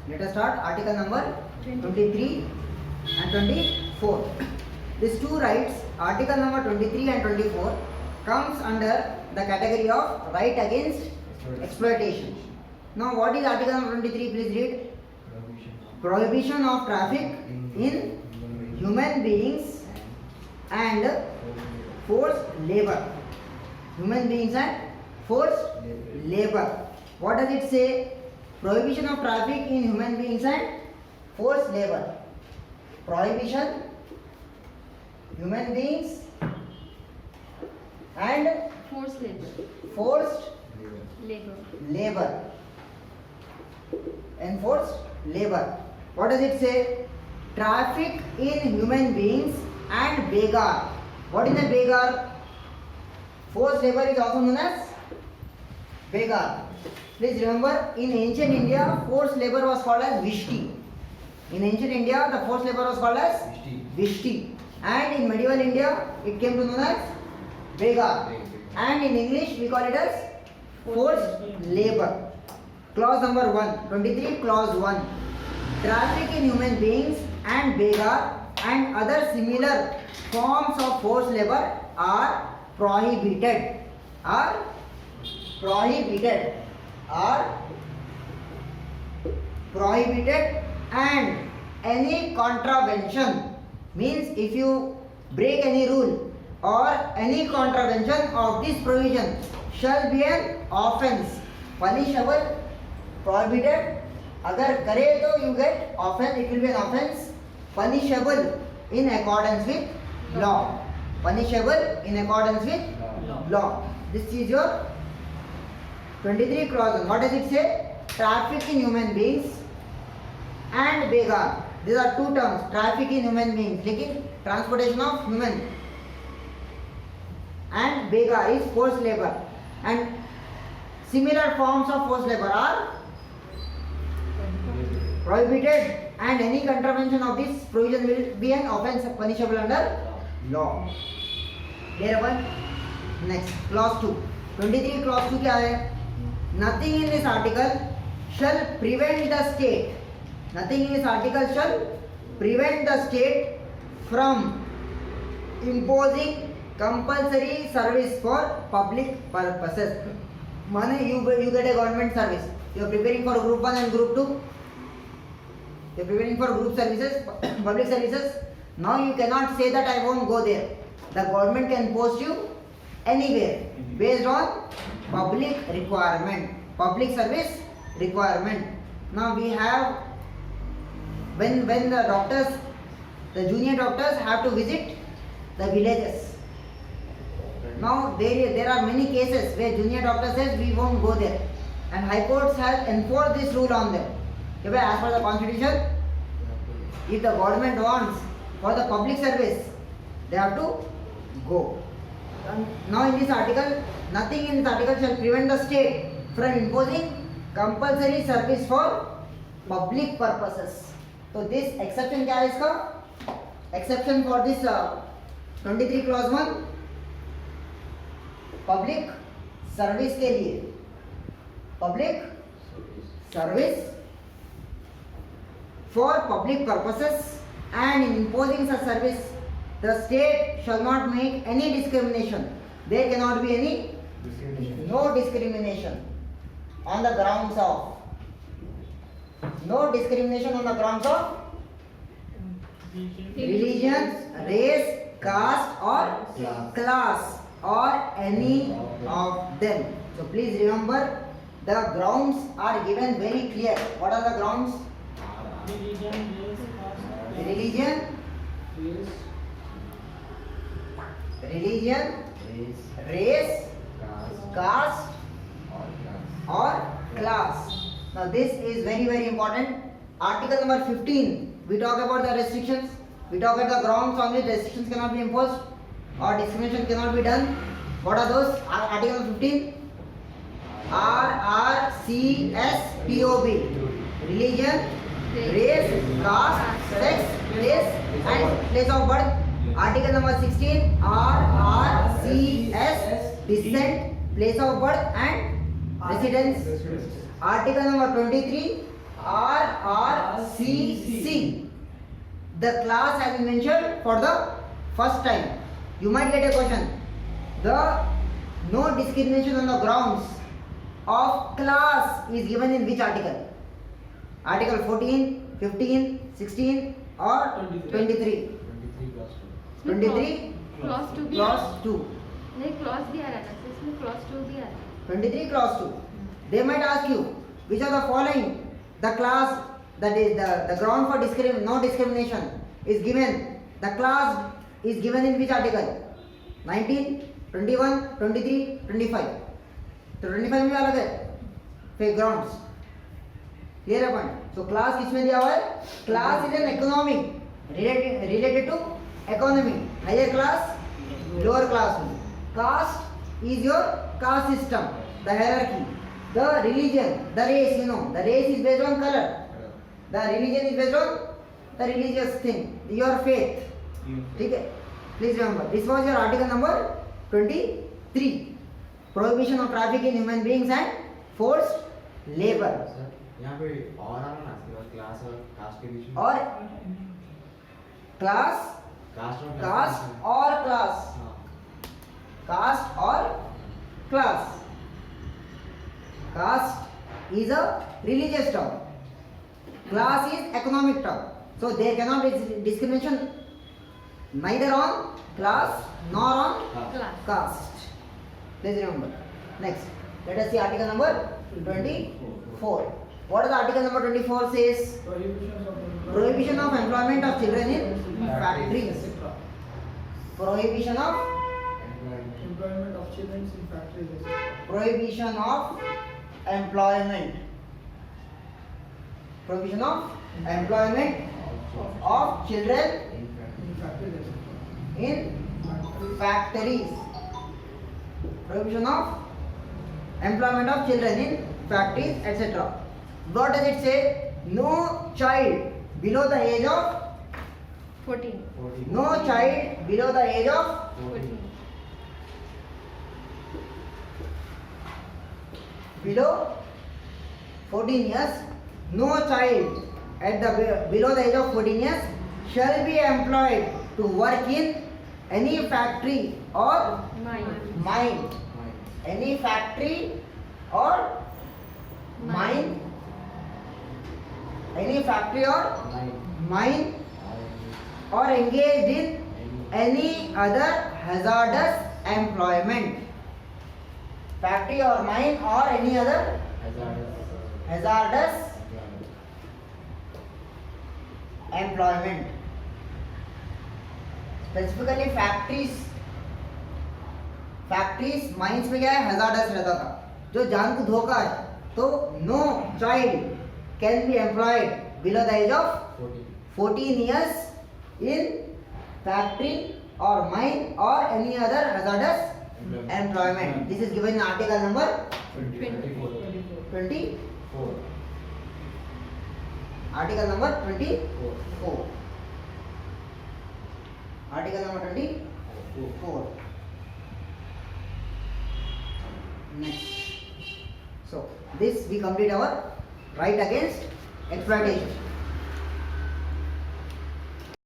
Let us start article number 23 and 24. These two rights, article number 23 and 24, comes under the category of right against exploitation. Now what is article number 23? Please read. Prohibition of traffic in human beings and forced labor. Human beings and forced labor. What does it say? Prohibition of traffic in human beings and forced labor. Prohibition, human beings and Forced labor. forced Labor. labor. Enforced labor. What does it say? Traffic in human beings and begar. What is a begar? Forced labor is also known as begar. Please remember, in ancient India, forced labor was called as vishti. In ancient India, the forced labor was called as vishti. And in medieval India, it came to known as begar. And in English, we call it as forced labor. Clause number 1, 23, clause 1. Traffic in human beings and begar and other similar forms of forced labor are prohibited. Are prohibited. Are prohibited, and any contravention means if you break any rule or any contravention of this provision shall be an offense, punishable. Prohibited, agar kare to you get offense, it will be an offense, punishable in accordance with law. Punishable in accordance with law. This is your 23 clause. What does it say? Traffic in human beings and begar. These are two terms. Traffic in human beings, like transportation of human, and begar is forced labor. And similar forms of forced labor are prohibited, and any contravention of this provision will be an offense punishable under law. Clear one? Next, clause 2. 23 clause 2 क्या है? Nothing in this article shall prevent the state. Nothing in this article shall prevent the state from imposing compulsory service for public purposes. Mane you get a government service. You are preparing for group 1 and group 2. You are preparing for group services, public services. Now you cannot say that I won't go there. The government can post you anywhere based on public requirement, public service requirement. Now we have, when the doctors, the junior doctors have to visit the villages. Now there are many cases where junior doctor says we won't go there, and high courts have enforced this rule on them. As per the constitution, if the government wants for the public service, they have to go. And now in this article, nothing in this article shall prevent the state from imposing compulsory service for public purposes. So this exception क्या है इसका? Exception for this 23 clause 1, public service के लिए, public service for public purposes, and in imposing such service, the state shall not make any discrimination. There cannot be any no discrimination on the grounds of, no discrimination on the grounds of religion, race, caste or class or any of them. So please remember, the grounds are given very clear. What are the grounds? Religion, race, caste or class. Now this is very, very important. Article number 15, we talk about the restrictions. We talk about the grounds on which restrictions cannot be imposed or discrimination cannot be done. What are those? Article number 15. RRCSPOB. Religion, race, caste, sex, place and place of birth. Article number 16. RRCS. Descent, place of birth and residence. Article number 23. RR C. The class has been mentioned for the first time. You might get a question. The no discrimination on the grounds of class is given in which article? Article 14, 15, 16 or 23? 23 clause 2 भी clause 2. नहीं clause भी आ रहा था इसमें clause 2 भी आ रहा 23 clause 2. They might ask you which are the following the class that is the ground for no discrimination is given. The class is given in which article? 19, 21, 23, 25. तो 25 में भी अलग है फिर ग्राउंड्स क्लियर है पॉइंट. सो क्लास किसमें दिया हुआ है? Class is an economic related to economy, higher class lower class. Caste is your caste system, the hierarchy. The religion, the race, you know the race is based on color, the religion is based on the religious thing, your faith. ठीक है, please remember this was your article number 23, prohibition of traffic in human beings and forced labor. यहाँ पे और आ रहा ना इसके बाद class और कास्ट के बीच में और क्लास कास्ट और क्लास, हाँ caste or class. Caste is a religious term, class is economic term. So there cannot be discrimination neither on class nor on class. caste. Please remember. Next, let us see article number 24. What is the article number 24 says? Prohibition of employment of children in factories. Prohibition of Employment of children in factories, etc. prohibition of employment. Prohibition of employment of children In factories, etc. in factories. Prohibition of employment of children in factories, etc. What does it say? No child below the age of 14. no child below the age of 14. below 14 years, no child at the below the age of 14 years shall be employed to work in any factory or mine. Any factory or mine. Any factory or mine or engaged in any other hazardous employment. Factory or mine or any other hazardous employment. Specifically factories mines में क्या है? Hazards रहता था, जो जान को धोखा है. तो no child can be employed below the age of 14 years in factory or mine or any other hazardous employment. This is given in article number 24. Article number 24. Article number 24. Next. So this we complete our right against exploitation.